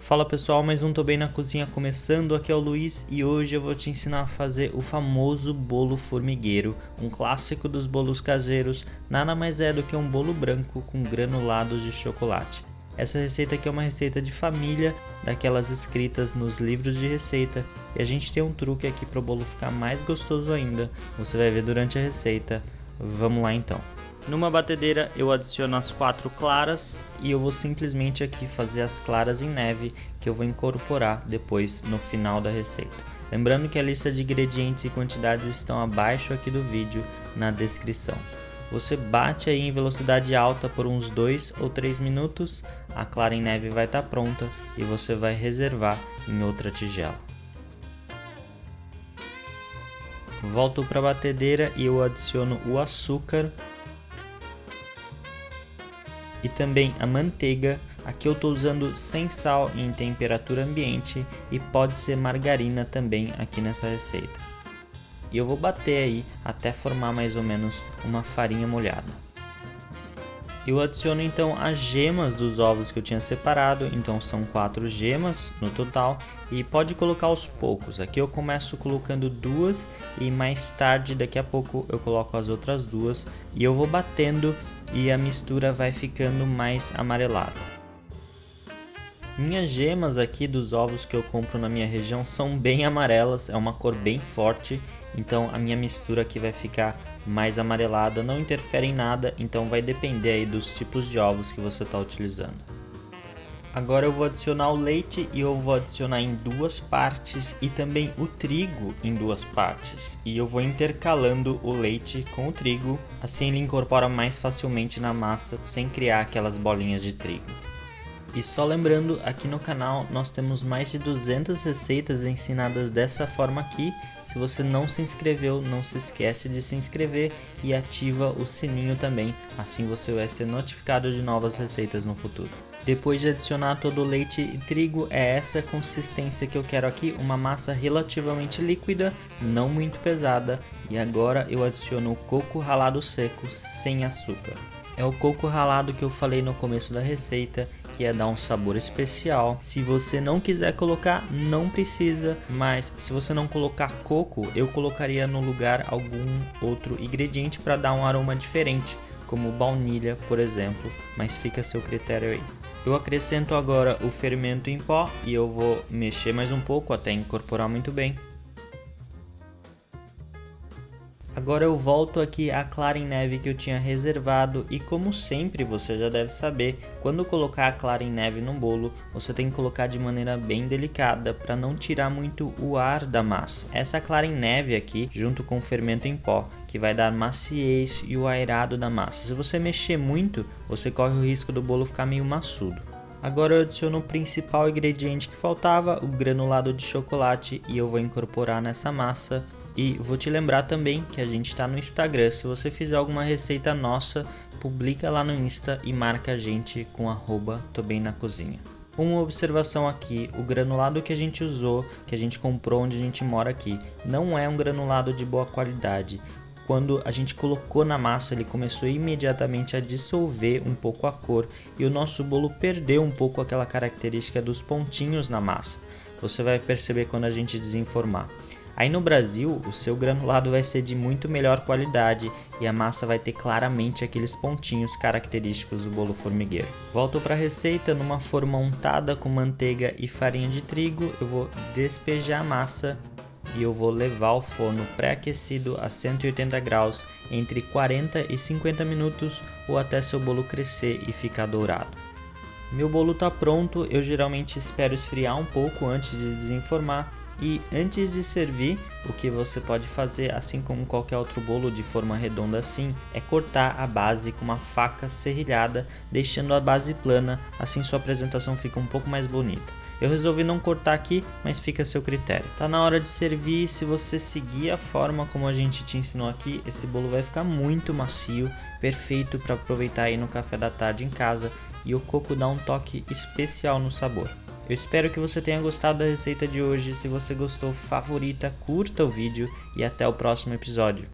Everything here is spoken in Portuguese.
Fala pessoal, mais um Tô Bem na Cozinha começando, aqui é o Luiz e hoje eu vou te ensinar a fazer o famoso bolo formigueiro, um clássico dos bolos caseiros, nada mais é do que um bolo branco com granulados de chocolate. Essa receita aqui é uma receita de família, daquelas escritas nos livros de receita, e a gente tem um truque aqui para o bolo ficar mais gostoso ainda, você vai ver durante a receita. Vamos lá então. Numa batedeira eu adiciono as 4 claras e eu vou simplesmente aqui fazer as claras em neve que eu vou incorporar depois no final da receita. Lembrando que a lista de ingredientes e quantidades estão abaixo aqui do vídeo na descrição. Você bate aí em velocidade alta por uns 2 ou 3 minutos, a clara em neve vai estar pronta e você vai reservar em outra tigela. Volto para a batedeira e eu adiciono o açúcar e também a manteiga. Aqui eu estou usando sem sal em temperatura ambiente e pode ser margarina também aqui nessa receita. E eu vou bater aí até formar mais ou menos uma farinha molhada. Eu adiciono então as gemas dos ovos que eu tinha separado, então são 4 gemas no total e pode colocar aos poucos. Aqui eu começo colocando 2 e mais tarde, daqui a pouco, eu coloco as outras 2 e eu vou batendo e a mistura vai ficando mais amarelada. Minhas gemas aqui dos ovos que eu compro na minha região são bem amarelas, é uma cor bem forte, então a minha mistura aqui vai ficar mais amarelada, não interfere em nada, então vai depender aí dos tipos de ovos que você está utilizando. Agora eu vou adicionar o leite e eu vou adicionar em 2 partes e também o trigo em 2 partes. E eu vou intercalando o leite com o trigo, assim ele incorpora mais facilmente na massa sem criar aquelas bolinhas de trigo. E só lembrando, aqui no canal nós temos mais de 200 receitas ensinadas dessa forma aqui. Se você não se inscreveu, não se esquece de se inscrever e ativa o sininho também, assim você vai ser notificado de novas receitas no futuro. Depois de adicionar todo o leite e trigo, é essa consistência que eu quero aqui, uma massa relativamente líquida, não muito pesada. E agora eu adiciono o coco ralado seco sem açúcar. É o coco ralado que eu falei no começo da receita, que ia dar um sabor especial. Se você não quiser colocar, não precisa, mas se você não colocar coco, eu colocaria no lugar algum outro ingrediente para dar um aroma diferente, como baunilha, por exemplo, mas fica a seu critério aí. Eu acrescento agora o fermento em pó e eu vou mexer mais um pouco até incorporar muito bem. Agora eu volto aqui à clara em neve que eu tinha reservado e, como sempre, você já deve saber, quando colocar a clara em neve no bolo, você tem que colocar de maneira bem delicada para não tirar muito o ar da massa. Essa clara em neve aqui, junto com o fermento em pó, que vai dar maciez e o aerado da massa. Se você mexer muito, você corre o risco do bolo ficar meio maçudo. Agora eu adiciono o principal ingrediente que faltava, o granulado de chocolate, e eu vou incorporar nessa massa. E vou te lembrar também que a gente está no Instagram. Se você fizer alguma receita nossa, publica lá no Insta e marca a gente com @tobemnacozinha. Uma observação aqui, o granulado que a gente usou, que a gente comprou onde a gente mora aqui, não é um granulado de boa qualidade. Quando a gente colocou na massa, ele começou imediatamente a dissolver um pouco a cor e o nosso bolo perdeu um pouco aquela característica dos pontinhos na massa. Você vai perceber quando a gente desenformar. Aí no Brasil, o seu granulado vai ser de muito melhor qualidade e a massa vai ter claramente aqueles pontinhos característicos do bolo formigueiro. Volto para a receita. Numa forma untada com manteiga e farinha de trigo, eu vou despejar a massa e eu vou levar ao forno pré-aquecido a 180 graus entre 40 e 50 minutos ou até seu bolo crescer e ficar dourado. Meu bolo está pronto, eu geralmente espero esfriar um pouco antes de desenformar. E antes de servir, o que você pode fazer, assim como qualquer outro bolo de forma redonda assim, é cortar a base com uma faca serrilhada, deixando a base plana, assim sua apresentação fica um pouco mais bonita. Eu resolvi não cortar aqui, mas fica a seu critério. Tá na hora de servir. Se você seguir a forma como a gente te ensinou aqui, esse bolo vai ficar muito macio, perfeito para aproveitar aí no café da tarde em casa, e o coco dá um toque especial no sabor. Eu espero que você tenha gostado da receita de hoje. Se você gostou, favorita, curta o vídeo e até o próximo episódio.